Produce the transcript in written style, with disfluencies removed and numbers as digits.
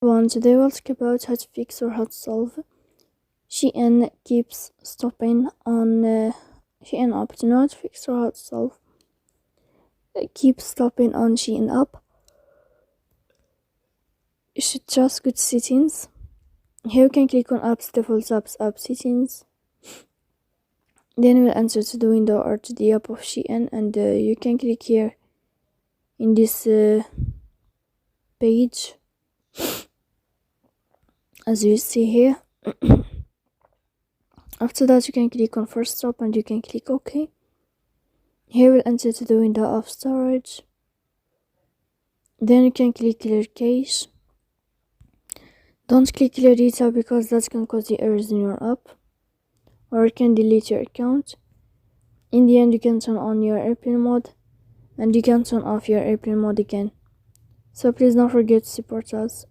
Today we'll talk about how to fix or how to solve Shein keeps stopping on Shein app. To know how to fix or how to solve keeps stopping on Shein app, you should just go to settings. Here you can click on apps, default apps, app settings. Then we'll enter to the window or to the app of Shein, and you can click here in this page, as you see here. After that, you can click on first stop and you can click OK. Here we'll enter to the window of storage. Then you can click clear cache. Don't click clear data because that can cause the errors in your app, or it can delete your account. In the end, you can turn on your airplane mode and you can turn off your airplane mode again. So please don't forget to support us.